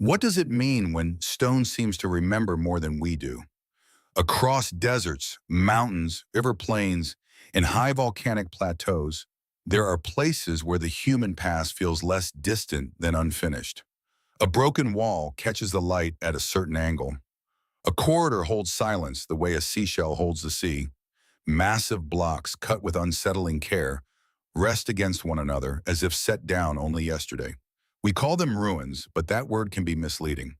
What does it mean when stone seems to remember more than we do? Across deserts, mountains, river plains, and high volcanic plateaus, there are places where the human past feels less distant than unfinished. A broken wall catches the light at a certain angle. A corridor holds silence the way a seashell holds the sea. Massive blocks cut with unsettling care rest against one another as if set down only yesterday. We call them ruins, but that word can be misleading.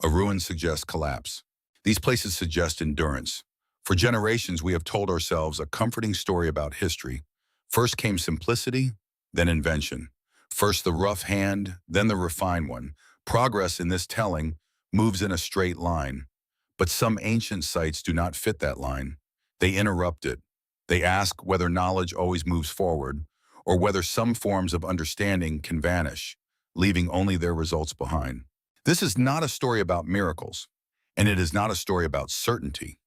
A ruin suggests collapse. These places suggest endurance. For generations, we have told ourselves a comforting story about history. First came simplicity, then invention. First the rough hand, then the refined one. Progress in this telling moves in a straight line. But some ancient sites do not fit that line. They interrupt it. They ask whether knowledge always moves forward, or whether some forms of understanding can vanish, leaving only their results behind. This is not a story about miracles, and it is not a story about certainty.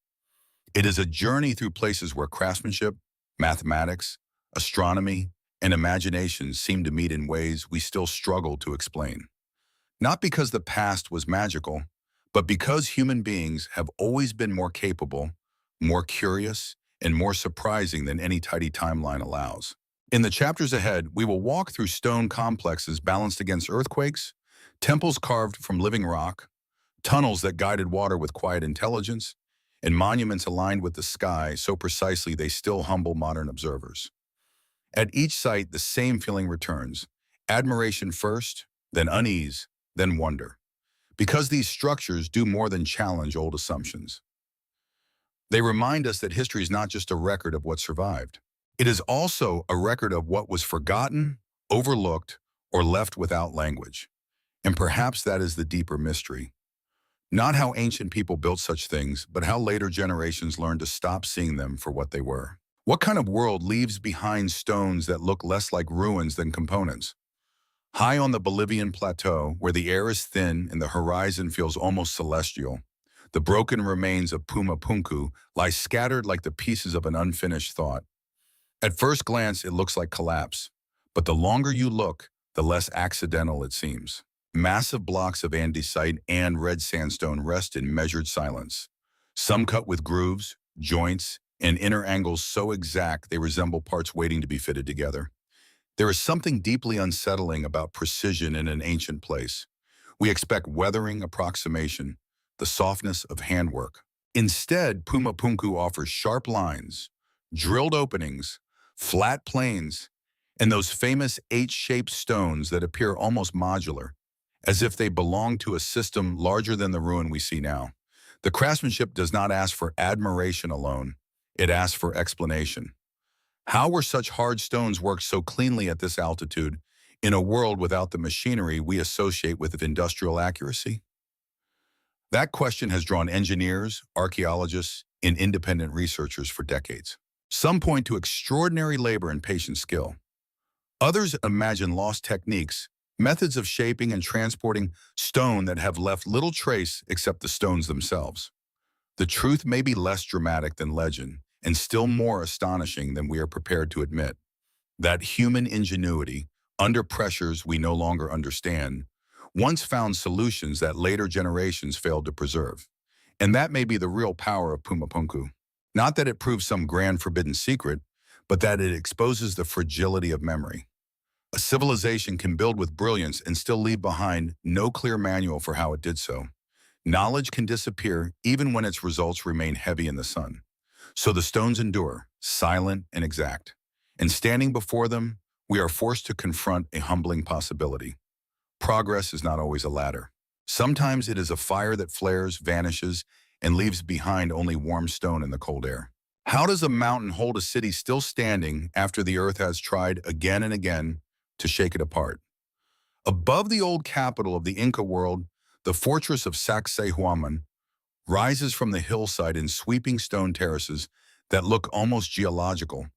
It is a journey through places where craftsmanship, mathematics, astronomy, and imagination seem to meet in ways we still struggle to explain. Not because the past was magical, but because human beings have always been more capable, more curious, and more surprising than any tidy timeline allows. In the chapters ahead, we will walk through stone complexes balanced against earthquakes, temples carved from living rock, tunnels that guided water with quiet intelligence, and monuments aligned with the sky so precisely they still humble modern observers. At each site, the same feeling returns: admiration first, then unease, then wonder. Because these structures do more than challenge old assumptions. They remind us that history is not just a record of what survived. It is also a record of what was forgotten, overlooked, or left without language. And perhaps that is the deeper mystery. Not how ancient people built such things, but how later generations learned to stop seeing them for what they were. What kind of world leaves behind stones that look less like ruins than components? High on the Bolivian plateau, where the air is thin and the horizon feels almost celestial, the broken remains of Puma Punku lie scattered like the pieces of an unfinished thought. At first glance, it looks like collapse, but the longer you look, the less accidental it seems. Massive blocks of andesite and red sandstone rest in measured silence, some cut with grooves, joints, and inner angles so exact they resemble parts waiting to be fitted together. There is something deeply unsettling about precision in an ancient place. We expect weathering approximation, the softness of handwork. Instead, Puma Punku offers sharp lines, drilled openings, flat planes, and those famous H-shaped stones that appear almost modular, as if they belong to a system larger than the ruin we see now. The craftsmanship does not ask for admiration alone, it asks for explanation. How were such hard stones worked so cleanly at this altitude in a world without the machinery we associate with industrial accuracy? That question has drawn engineers, archaeologists, and independent researchers for decades. Some point to extraordinary labor and patient skill. Others imagine lost techniques, methods of shaping and transporting stone that have left little trace except the stones themselves. The truth may be less dramatic than legend, and still more astonishing than we are prepared to admit. That human ingenuity, under pressures we no longer understand, once found solutions that later generations failed to preserve. And that may be the real power of Puma Punku. Not that it proves some grand forbidden secret, but that it exposes the fragility of memory. A civilization can build with brilliance and still leave behind no clear manual for how it did so. Knowledge can disappear even when its results remain heavy in the sun. So the stones endure, silent and exact. And standing before them, we are forced to confront a humbling possibility. Progress is not always a ladder. Sometimes it is a fire that flares, vanishes, and leaves behind only warm stone in the cold air. How does a mountain hold a city still standing after the earth has tried again and again to shake it apart? Above the old capital of the Inca world, the fortress of Sacsayhuamán rises from the hillside in sweeping stone terraces that look almost geological,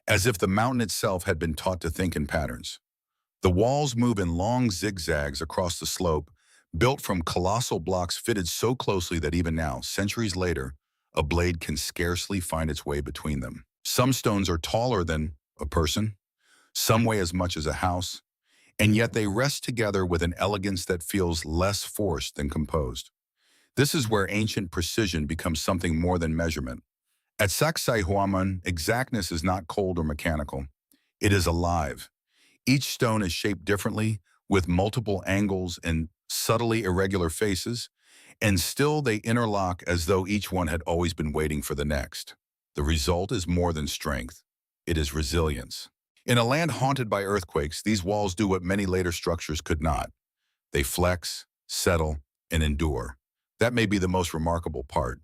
as if the mountain itself had been taught to think in patterns. The walls move in long zigzags across the slope, built from colossal blocks fitted so closely that even now, centuries later, a blade can scarcely find its way between them. Some stones are taller than a person, some weigh as much as a house, and yet they rest together with an elegance that feels less forced than composed. This is where ancient precision becomes something more than measurement. At Sacsayhuamán, exactness is not cold or mechanical. It is alive. Each stone is shaped differently, with multiple angles and subtly irregular faces, and still they interlock as though each one had always been waiting for the next. The result is more than strength. It is resilience. In a land haunted by earthquakes, these walls do what many later structures could not. They flex, settle, and endure. That may be the most remarkable part.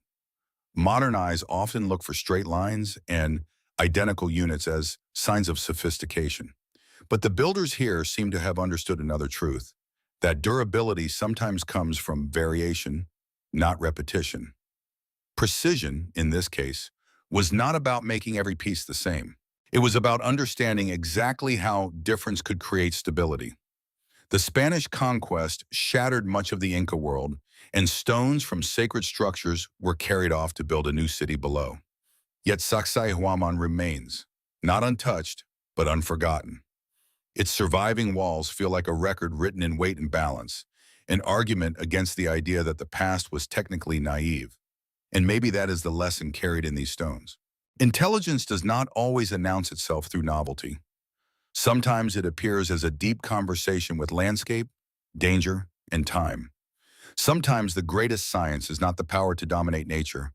Modern eyes often look for straight lines and identical units as signs of sophistication. But the builders here seem to have understood another truth, that durability sometimes comes from variation, not repetition. Precision, in this case, was not about making every piece the same. It was about understanding exactly how difference could create stability. The Spanish conquest shattered much of the Inca world, and stones from sacred structures were carried off to build a new city below. Yet Sacsayhuamán remains, not untouched, but unforgotten. Its surviving walls feel like a record written in weight and balance, an argument against the idea that the past was technically naive. And maybe that is the lesson carried in these stones. Intelligence does not always announce itself through novelty. Sometimes it appears as a deep conversation with landscape, danger, and time. Sometimes the greatest science is not the power to dominate nature,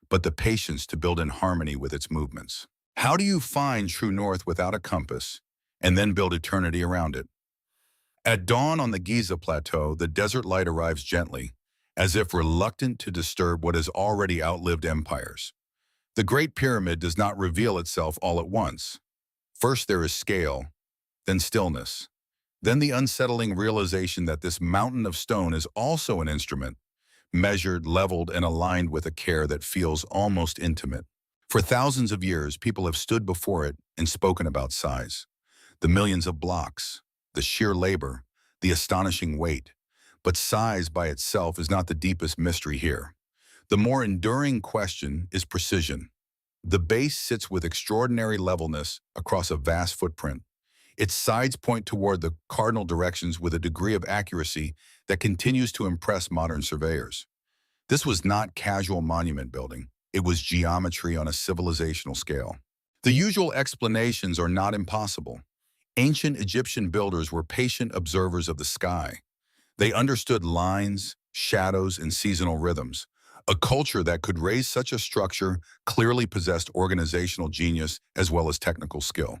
but the patience to build in harmony with its movements. How do you find true north without a compass, and then build eternity around it? At dawn on the Giza plateau, the desert light arrives gently, as if reluctant to disturb what has already outlived empires. The Great Pyramid does not reveal itself all at once. First there is scale, then stillness, then the unsettling realization that this mountain of stone is also an instrument, measured, leveled, and aligned with a care that feels almost intimate. For thousands of years, people have stood before it and spoken about size. The millions of blocks, the sheer labor, the astonishing weight. But size by itself is not the deepest mystery here. The more enduring question is precision. The base sits with extraordinary levelness across a vast footprint. Its sides point toward the cardinal directions with a degree of accuracy that continues to impress modern surveyors. This was not casual monument building. It was geometry on a civilizational scale. The usual explanations are not impossible. Ancient Egyptian builders were patient observers of the sky. They understood lines, shadows, and seasonal rhythms. A culture that could raise such a structure clearly possessed organizational genius as well as technical skill.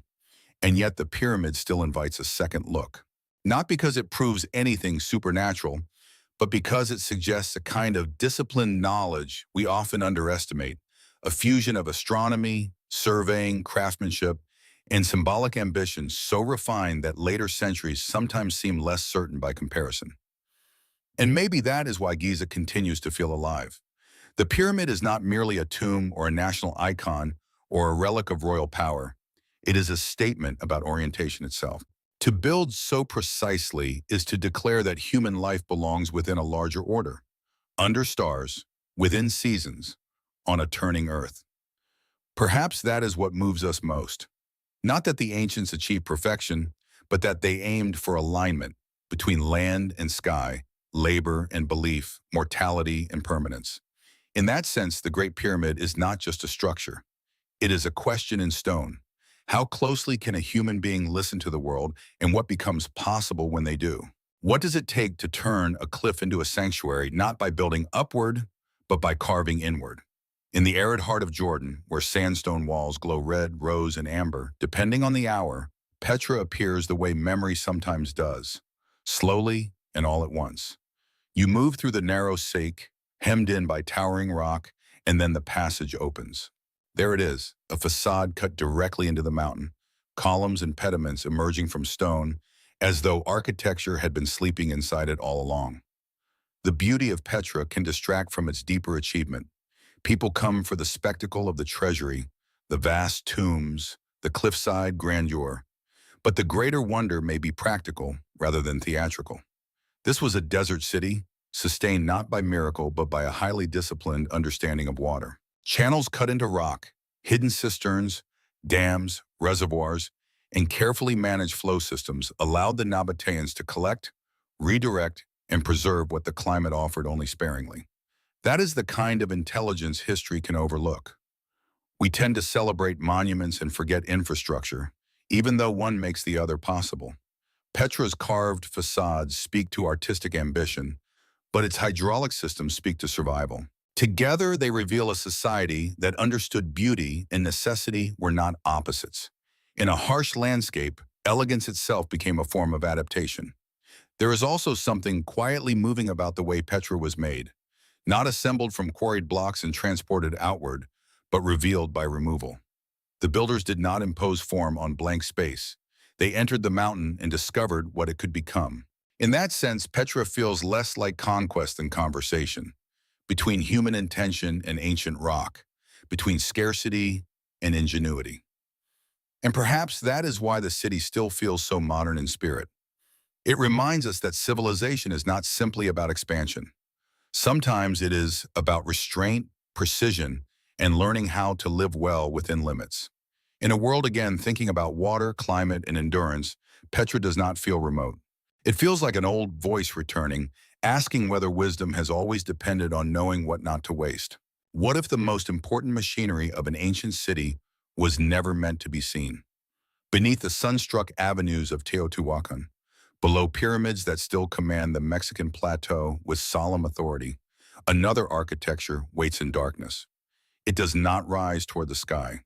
And yet the pyramid still invites a second look. Not because it proves anything supernatural, but because it suggests a kind of disciplined knowledge we often underestimate, a fusion of astronomy, surveying, craftsmanship, and symbolic ambition so refined that later centuries sometimes seem less certain by comparison. And maybe that is why Giza continues to feel alive. The pyramid is not merely a tomb or a national icon or a relic of royal power. It is a statement about orientation itself. To build so precisely is to declare that human life belongs within a larger order, under stars, within seasons, on a turning earth. Perhaps that is what moves us most. Not that the ancients achieved perfection, but that they aimed for alignment between land and sky, labor and belief, mortality and permanence. In that sense, the Great Pyramid is not just a structure. It is a question in stone. How closely can a human being listen to the world, and what becomes possible when they do? What does it take to turn a cliff into a sanctuary, not by building upward, but by carving inward? In the arid heart of Jordan, where sandstone walls glow red, rose, and amber, depending on the hour, Petra appears the way memory sometimes does, slowly and all at once. You move through the narrow sake, hemmed in by towering rock, and then the passage opens. There it is, a facade cut directly into the mountain, columns and pediments emerging from stone, as though architecture had been sleeping inside it all along. The beauty of Petra can distract from its deeper achievement. People come for the spectacle of the treasury, the vast tombs, the cliffside grandeur. But the greater wonder may be practical rather than theatrical. This was a desert city, sustained not by miracle but by a highly disciplined understanding of water. Channels cut into rock, hidden cisterns, dams, reservoirs, and carefully managed flow systems allowed the Nabateans to collect, redirect, and preserve what the climate offered only sparingly. That is the kind of intelligence history can overlook. We tend to celebrate monuments and forget infrastructure, even though one makes the other possible. Petra's carved facades speak to artistic ambition, but its hydraulic systems speak to survival. Together, they reveal a society that understood beauty and necessity were not opposites. In a harsh landscape, elegance itself became a form of adaptation. There is also something quietly moving about the way Petra was made, not assembled from quarried blocks and transported outward, but revealed by removal. The builders did not impose form on blank space. They entered the mountain and discovered what it could become. In that sense, Petra feels less like conquest than conversation, between human intention and ancient rock, between scarcity and ingenuity. And perhaps that is why the city still feels so modern in spirit. It reminds us that civilization is not simply about expansion. Sometimes it is about restraint, precision, and learning how to live well within limits. In a world again thinking about water, climate, and endurance, Petra does not feel remote. It feels like an old voice returning, asking whether wisdom has always depended on knowing what not to waste. What if the most important machinery of an ancient city was never meant to be seen? Beneath the sun-struck avenues of Teotihuacan, below pyramids that still command the Mexican plateau with solemn authority, another architecture waits in darkness. It does not rise toward the sky.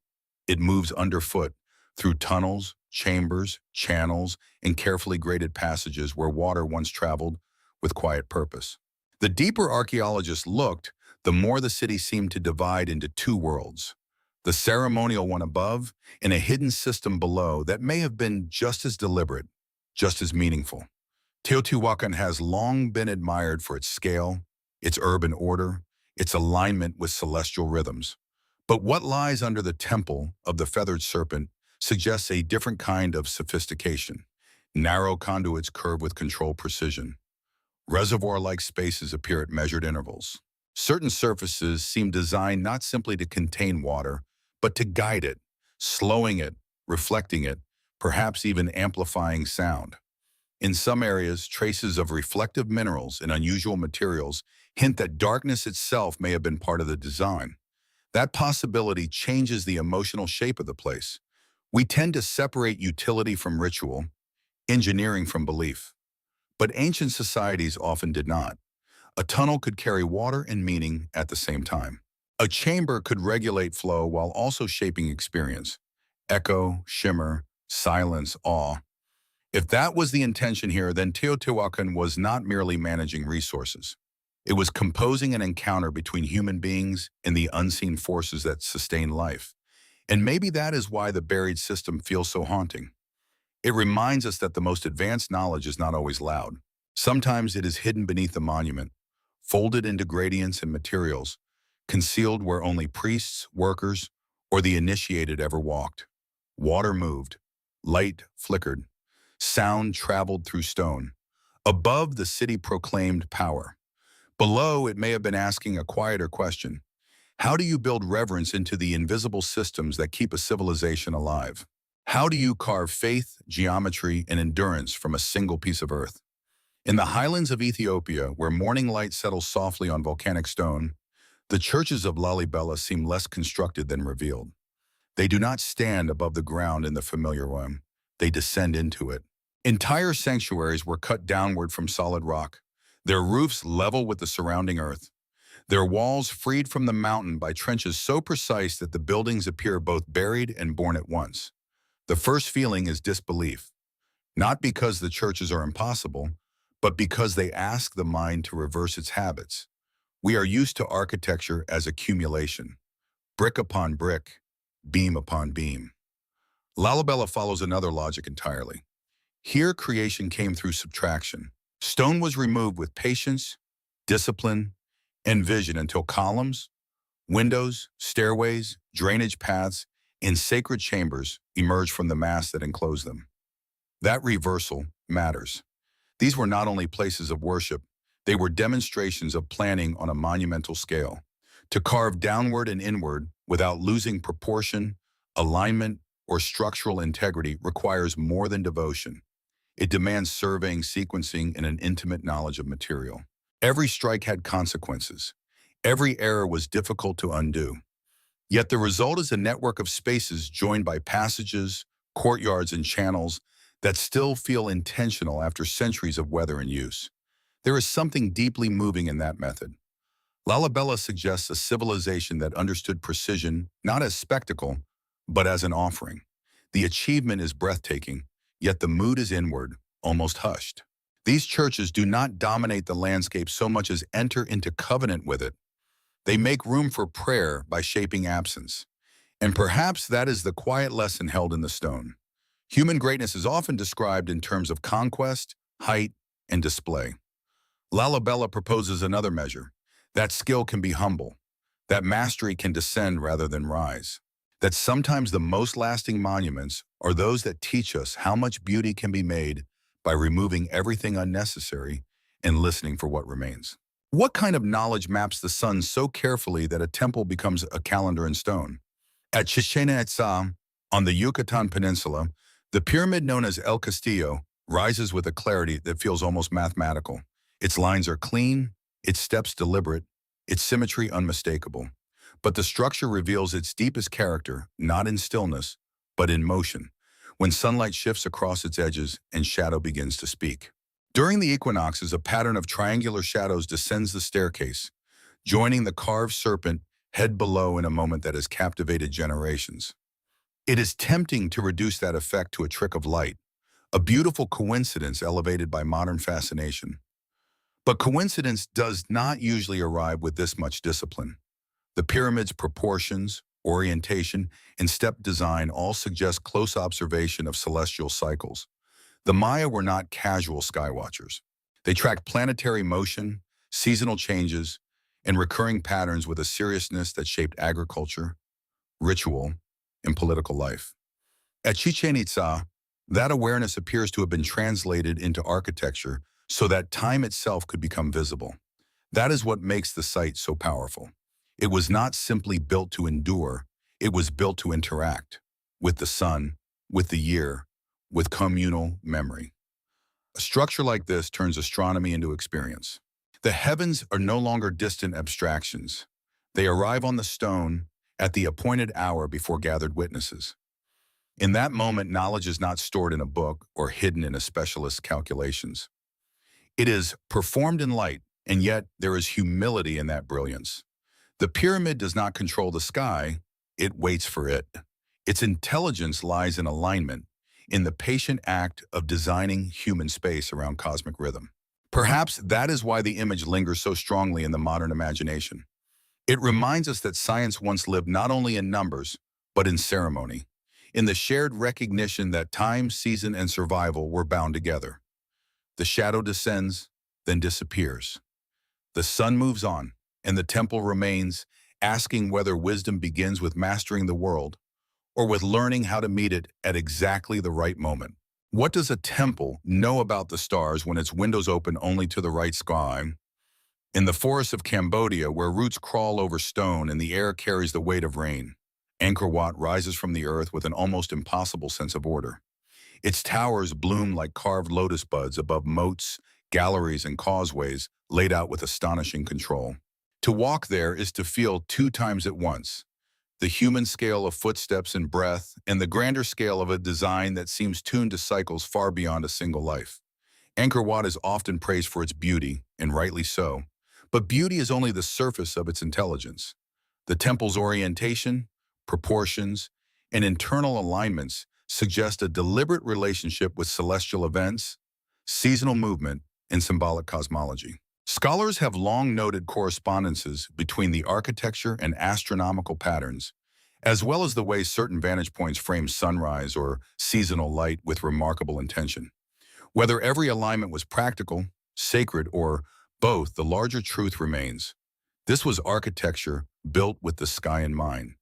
It moves underfoot, through tunnels, chambers, channels, and carefully graded passages where water once traveled with quiet purpose. The deeper archaeologists looked, the more the city seemed to divide into two worlds, the ceremonial one above and a hidden system below that may have been just as deliberate, just as meaningful. Teotihuacan has long been admired for its scale, its urban order, its alignment with celestial rhythms. But what lies under the temple of the feathered serpent suggests a different kind of sophistication. Narrow conduits curve with controlled precision. Reservoir-like spaces appear at measured intervals. Certain surfaces seem designed not simply to contain water, but to guide it, slowing it, reflecting it, perhaps even amplifying sound. In some areas, traces of reflective minerals and unusual materials hint that darkness itself may have been part of the design. That possibility changes the emotional shape of the place. We tend to separate utility from ritual, engineering from belief. But ancient societies often did not. A tunnel could carry water and meaning at the same time. A chamber could regulate flow while also shaping experience. Echo, shimmer, silence, awe. If that was the intention here, then Teotihuacan was not merely managing resources. It was composing an encounter between human beings and the unseen forces that sustain life. And maybe that is why the buried system feels so haunting. It reminds us that the most advanced knowledge is not always loud. Sometimes it is hidden beneath the monument, folded into gradients and materials, concealed where only priests, workers, or the initiated ever walked. Water moved, light flickered, sound traveled through stone. Above, the city proclaimed power. Below, it may have been asking a quieter question. How do you build reverence into the invisible systems that keep a civilization alive? How do you carve faith, geometry, and endurance from a single piece of earth? In the highlands of Ethiopia, where morning light settles softly on volcanic stone, the churches of Lalibela seem less constructed than revealed. They do not stand above the ground in the familiar way. They descend into it. Entire sanctuaries were cut downward from solid rock, their roofs level with the surrounding earth, their walls freed from the mountain by trenches so precise that the buildings appear both buried and born at once. The first feeling is disbelief, not because the churches are impossible, but because they ask the mind to reverse its habits. We are used to architecture as accumulation, brick upon brick, beam upon beam. Lalibela follows another logic entirely. Here, creation came through subtraction. Stone was removed with patience, discipline, and vision until columns, windows, stairways, drainage paths, and sacred chambers emerged from the mass that enclosed them. That reversal matters. These were not only places of worship, they were demonstrations of planning on a monumental scale. To carve downward and inward without losing proportion, alignment, or structural integrity requires more than devotion. It demands surveying, sequencing, and an intimate knowledge of material. Every strike had consequences. Every error was difficult to undo. Yet the result is a network of spaces joined by passages, courtyards, and channels that still feel intentional after centuries of weather and use. There is something deeply moving in that method. Lalibela suggests a civilization that understood precision not as spectacle, but as an offering. The achievement is breathtaking, yet the mood is inward, almost hushed. These churches do not dominate the landscape so much as enter into covenant with it. They make room for prayer by shaping absence. And perhaps that is the quiet lesson held in the stone. Human greatness is often described in terms of conquest, height, and display. Lalibela proposes another measure. That skill can be humble. That mastery can descend rather than rise. That sometimes the most lasting monuments are those that teach us how much beauty can be made by removing everything unnecessary and listening for what remains. What kind of knowledge maps the sun so carefully that a temple becomes a calendar in stone? At Chichen Itza, on the Yucatan Peninsula, the pyramid known as El Castillo rises with a clarity that feels almost mathematical. Its lines are clean, its steps deliberate, its symmetry unmistakable. But the structure reveals its deepest character, not in stillness, but in motion, when sunlight shifts across its edges and shadow begins to speak. During the equinoxes, a pattern of triangular shadows descends the staircase, joining the carved serpent head below in a moment that has captivated generations. It is tempting to reduce that effect to a trick of light, a beautiful coincidence elevated by modern fascination. But coincidence does not usually arrive with this much discipline. The pyramid's proportions, orientation, and step design all suggest close observation of celestial cycles. The Maya were not casual skywatchers. They tracked planetary motion, seasonal changes, and recurring patterns with a seriousness that shaped agriculture, ritual, and political life. At Chichen Itza, that awareness appears to have been translated into architecture so that time itself could become visible. That is what makes the site so powerful. It was not simply built to endure, it was built to interact with the sun, with the year, with communal memory. A structure like this turns astronomy into experience. The heavens are no longer distant abstractions. They arrive on the stone at the appointed hour before gathered witnesses. In that moment, knowledge is not stored in a book or hidden in a specialist's calculations. It is performed in light, and yet there is humility in that brilliance. The pyramid does not control the sky, it waits for it. Its intelligence lies in alignment, in the patient act of designing human space around cosmic rhythm. Perhaps that is why the image lingers so strongly in the modern imagination. It reminds us that science once lived not only in numbers, but in ceremony, in the shared recognition that time, season, and survival were bound together. The shadow descends, then disappears. The sun moves on, and the temple remains, asking whether wisdom begins with mastering the world or with learning how to meet it at exactly the right moment. What does a temple know about the stars when its windows open only to the right sky? In the forests of Cambodia, where roots crawl over stone and the air carries the weight of rain, Angkor Wat rises from the earth with an almost impossible sense of order. Its towers bloom like carved lotus buds above moats, galleries, and causeways laid out with astonishing control. To walk there is to feel two times at once: the human scale of footsteps and breath, and the grander scale of a design that seems tuned to cycles far beyond a single life. Angkor Wat is often praised for its beauty, and rightly so, but beauty is only the surface of its intelligence. The temple's orientation, proportions, and internal alignments suggest a deliberate relationship with celestial events, seasonal movement, and symbolic cosmology. Scholars have long noted correspondences between the architecture and astronomical patterns, as well as the way certain vantage points frame sunrise or seasonal light with remarkable intention. Whether every alignment was practical, sacred, or both, the larger truth remains. This was architecture built with the sky in mind.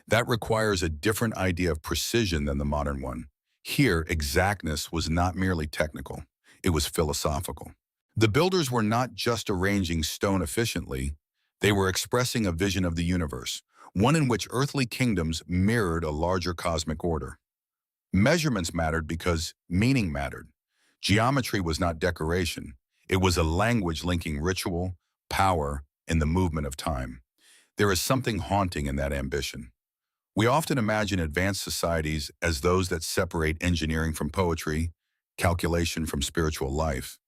That requires a different idea of precision than the modern one. Here, exactness was not merely technical, it was philosophical. The builders were not just arranging stone efficiently, they were expressing a vision of the universe, one in which earthly kingdoms mirrored a larger cosmic order. Measurements mattered because meaning mattered. Geometry was not decoration. It was a language linking ritual, power, and the movement of time. There is something haunting in that ambition. We often imagine advanced societies as those that separate engineering from poetry, calculation from spiritual life.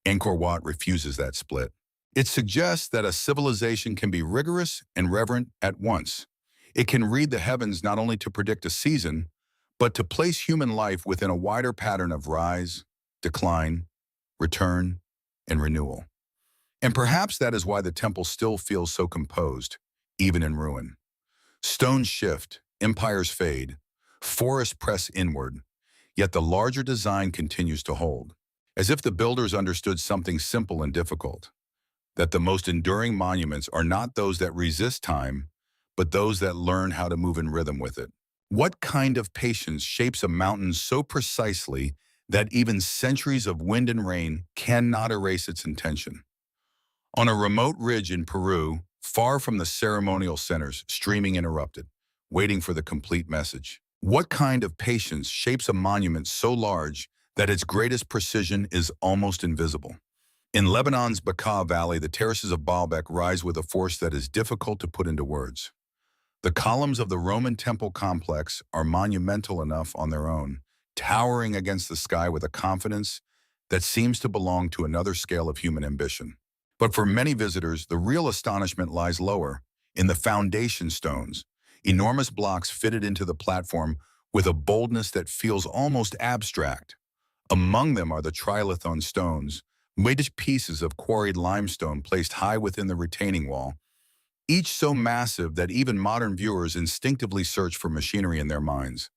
Angkor Wat refuses that split. It suggests that a civilization can be rigorous and reverent at once. It can read the heavens not only to predict a season, but to place human life within a wider pattern of rise, decline, return, and renewal. And perhaps that is why the temple still feels so composed, even in ruin. Stones shift, empires fade, forests press inward, yet the larger design continues to hold, as if the builders understood something simple and difficult, that the most enduring monuments are not those that resist time, but those that learn how to move in rhythm with it. What kind of patience shapes a mountain so precisely that even centuries of wind and rain cannot erase its intention? On a remote ridge in Peru, far from the ceremonial centers, streaming interrupted, waiting for the complete message. What kind of patience shapes a monument so large that its greatest precision is almost invisible? In Lebanon's Bekaa Valley, the terraces of Baalbek rise with a force that is difficult to put into words. The columns of the Roman temple complex are monumental enough on their own, towering against the sky with a confidence that seems to belong to another scale of human ambition. But for many visitors, the real astonishment lies lower, in the foundation stones, enormous blocks fitted into the platform with a boldness that feels almost abstract. Among them are the trilithon stones, wedged pieces of quarried limestone placed high within the retaining wall, each so massive that even modern viewers instinctively search for machinery in their minds.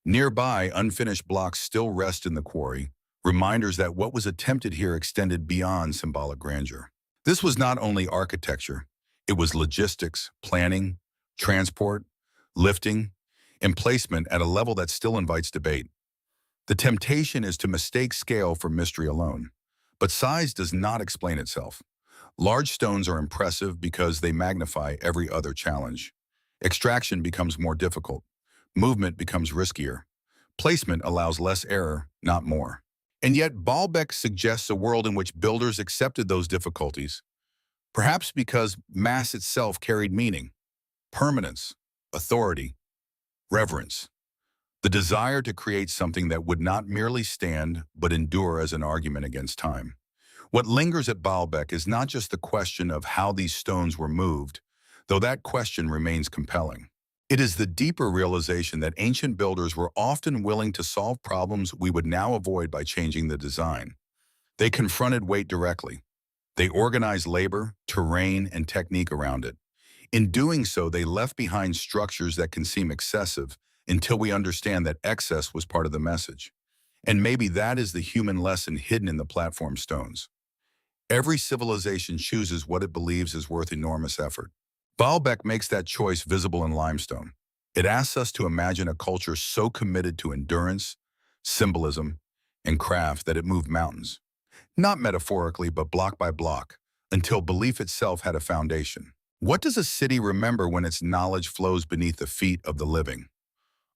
Nearby, unfinished blocks still rest in the quarry, reminders that what was attempted here extended beyond symbolic grandeur. This was not only architecture, it was logistics, planning, transport, lifting, and placement at a level that still invites debate. The temptation is to mistake scale for mystery alone, but size does not explain itself. Large stones are impressive because they magnify every other challenge. Extraction becomes more difficult. Movement becomes riskier. Placement allows less error, not more. And yet, Baalbek suggests a world in which builders accepted those difficulties, perhaps because mass itself carried meaning, permanence, authority, reverence. The desire to create something that would not merely stand, but endure as an argument against time. What lingers at Baalbek is not just the question of how these stones were moved, though that question remains compelling. It is the deeper realization that ancient builders were often willing to solve problems we would now avoid by changing the design. They confronted weight directly. They organized labor, terrain, and technique around it. In doing so, they left behind structures that can seem excessive until we understand that excess was part of the message. And maybe that is the human lesson hidden in the platform stones. Every civilization chooses what it believes is worth enormous effort. Baalbek makes that choice visible in limestone. It asks us to imagine a culture so committed to endurance, symbolism, and craft that it moved mountains, not metaphorically but block by block, until belief itself had a foundation. What does a city remember when its knowledge flows beneath the feet of the living?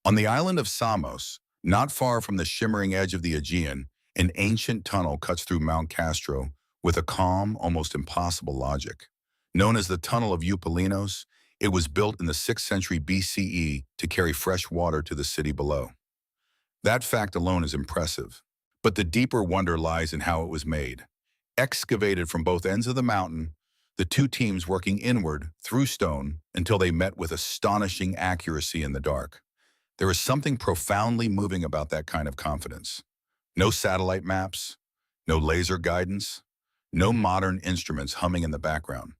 On the island of Samos, not far from the shimmering edge of the Aegean, an ancient tunnel cuts through Mount Castro with a calm, almost impossible logic. Known as the Tunnel of Eupalinos, it was built in the 6th century BCE to carry fresh water to the city below. That fact alone is impressive, but the deeper wonder lies in how it was made. Excavated from both ends of the mountain, the two teams working inward through stone until they met with astonishing accuracy in the dark. There is something profoundly moving about that kind of confidence. No satellite maps, no laser guidance, no modern instruments humming in the background.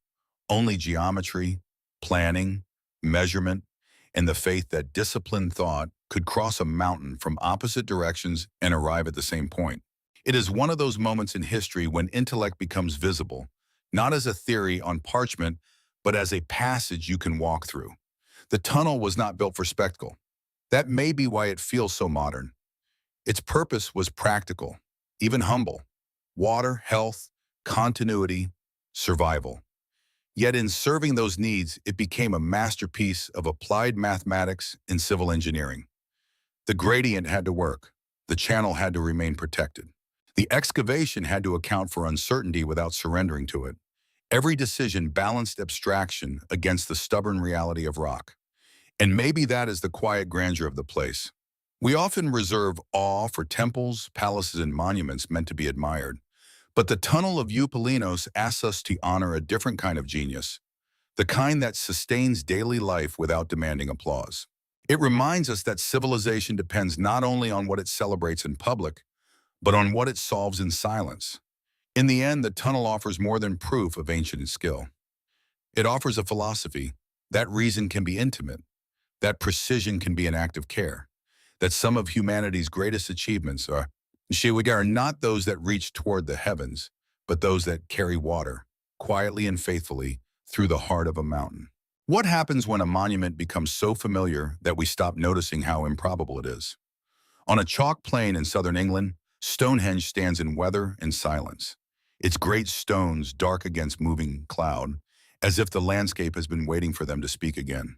Only geometry, planning, measurement, and the faith that disciplined thought could cross a mountain from opposite directions and arrive at the same point. It is one of those moments in history when intellect becomes visible, not as a theory on parchment, but as a passage you can walk through. The tunnel was not built for spectacle. That may be why it feels so modern. Its purpose was practical, even humble. Water, health, continuity, survival. Yet in serving those needs, it became a masterpiece of applied mathematics and civil engineering. The gradient had to work. The channel had to remain protected. The excavation had to account for uncertainty without surrendering to it. Every decision balanced abstraction against the stubborn reality of rock. And maybe that is the quiet grandeur of the place. We often reserve awe for temples, palaces, and monuments meant to be admired. But the tunnel of Eupalinos asks us to honor a different kind of genius, the kind that sustains daily life without demanding applause. It reminds us that civilization depends not only on what it celebrates in public, but on what it solves in silence. In the end, the tunnel offers more than proof of ancient skill. It offers a philosophy that reason can be intimate, that precision can be an act of care, that some of humanity's greatest achievements are not those that reach toward the heavens, but those that carry water, quietly and faithfully, through the heart of a mountain. What happens when a monument becomes so familiar that we stop noticing how improbable it is? On a chalk plain in southern England, Stonehenge stands in weather and silence. Its great stones dark against moving cloud, as if the landscape has been waiting for them to speak again.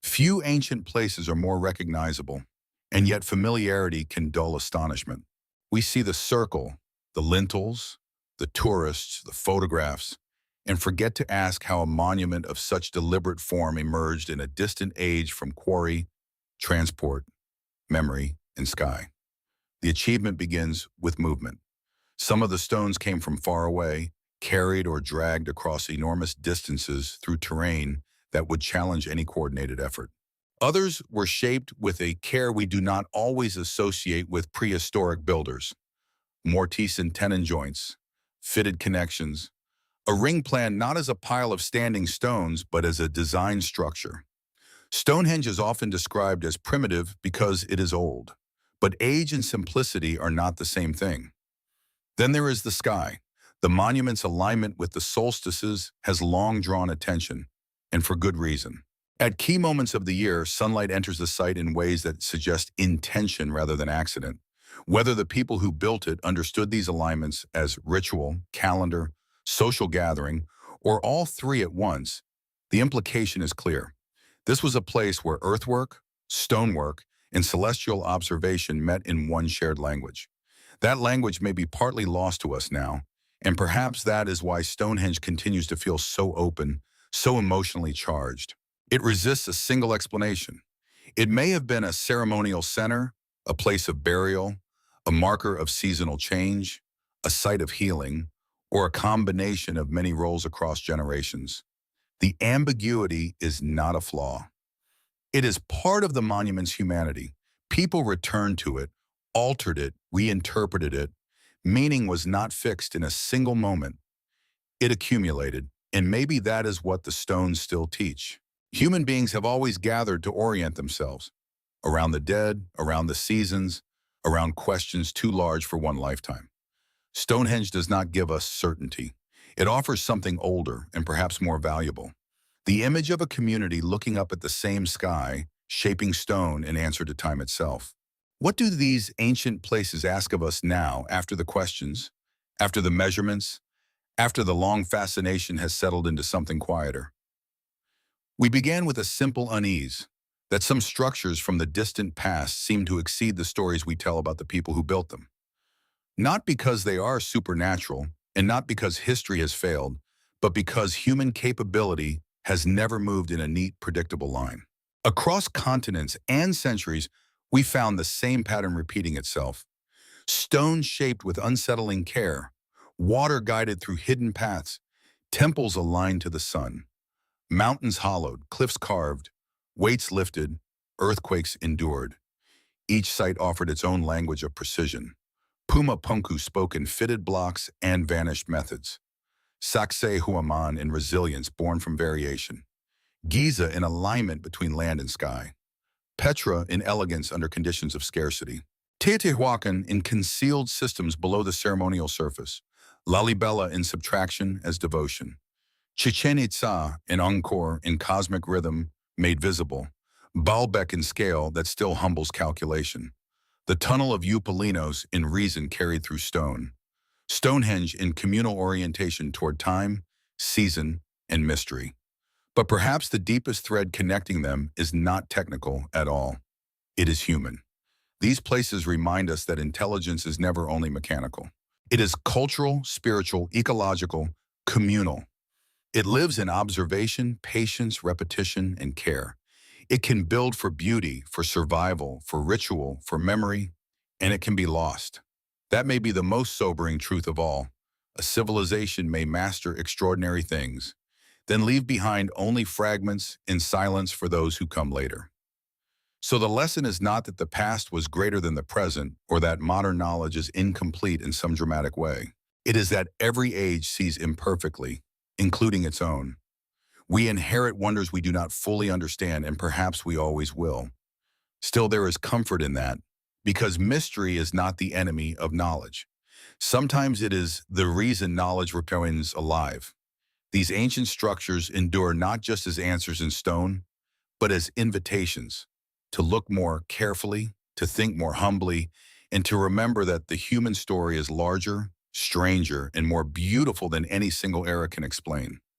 Few ancient places are more recognizable, and yet familiarity can dull astonishment. We see the circle, the lintels, the tourists, the photographs, and forget to ask how a monument of such deliberate form emerged in a distant age from quarry, transport, memory, and sky. The achievement begins with movement. Some of the stones came from far away, carried or dragged across enormous distances through terrain that would challenge any coordinated effort. Others were shaped with a care we do not always associate with prehistoric builders. Mortise and tenon joints, fitted connections, a ring plan not as a pile of standing stones, but as a design structure. Stonehenge is often described as primitive because it is old, but age and simplicity are not the same thing. Then there is the sky. The monument's alignment with the solstices has long drawn attention, and for good reason. At key moments of the year, sunlight enters the site in ways that suggest intention rather than accident. Whether the people who built it understood these alignments as ritual, calendar, social gathering, or all three at once, the implication is clear. This was a place where earthwork, stonework, and celestial observation met in one shared language. That language may be partly lost to us now, and perhaps that is why Stonehenge continues to feel so open, so emotionally charged. It resists a single explanation. It may have been a ceremonial center, a place of burial, a marker of seasonal change, a site of healing, or a combination of many roles across generations. The ambiguity is not a flaw. It is part of the monument's humanity. People returned to it, altered it, reinterpreted it. Meaning was not fixed in a single moment. It accumulated, and maybe that is what the stones still teach. Human beings have always gathered to orient themselves, around the dead, around the seasons, around questions too large for one lifetime. Stonehenge does not give us certainty. It offers something older and perhaps more valuable. The image of a community looking up at the same sky, shaping stone in answer to time itself. What do these ancient places ask of us now after the questions, after the measurements, after the long fascination has settled into something quieter? We began with a simple unease, that some structures from the distant past seem to exceed the stories we tell about the people who built them. Not because they are supernatural, and not because history has failed, but because human capability has never moved in a neat, predictable line. Across continents and centuries, we found the same pattern repeating itself. Stone shaped with unsettling care, water guided through hidden paths, temples aligned to the sun, mountains hollowed, cliffs carved, weights lifted, earthquakes endured. Each site offered its own language of precision. Puma Punku spoke in fitted blocks and vanished methods. Sacsayhuamán in resilience born from variation. Giza in alignment between land and sky. Petra in elegance under conditions of scarcity. Teotihuacan in concealed systems below the ceremonial surface. Lalibela in subtraction as devotion. Chichen Itza in encore in cosmic rhythm made visible. Baalbek in scale that still humbles calculation. The tunnel of Eupalinos in reason carried through stone. Stonehenge in communal orientation toward time, season, and mystery. But perhaps the deepest thread connecting them is not technical at all. It is human. These places remind us that intelligence is never only mechanical. It is cultural, spiritual, ecological, communal. It lives in observation, patience, repetition, and care. It can build for beauty, for survival, for ritual, for memory, and it can be lost. That may be the most sobering truth of all. A civilization may master extraordinary things, then leave behind only fragments in silence for those who come later. So the lesson is not that the past was greater than the present or that modern knowledge is incomplete in some dramatic way. It is that every age sees imperfectly, including its own. We inherit wonders we do not fully understand, and perhaps we always will. Still, there is comfort in that, because mystery is not the enemy of knowledge. Sometimes it is the reason knowledge remains alive. These ancient structures endure not just as answers in stone, but as invitations to look more carefully, to think more humbly, and to remember that the human story is larger, stranger, and more beautiful than any single era can explain.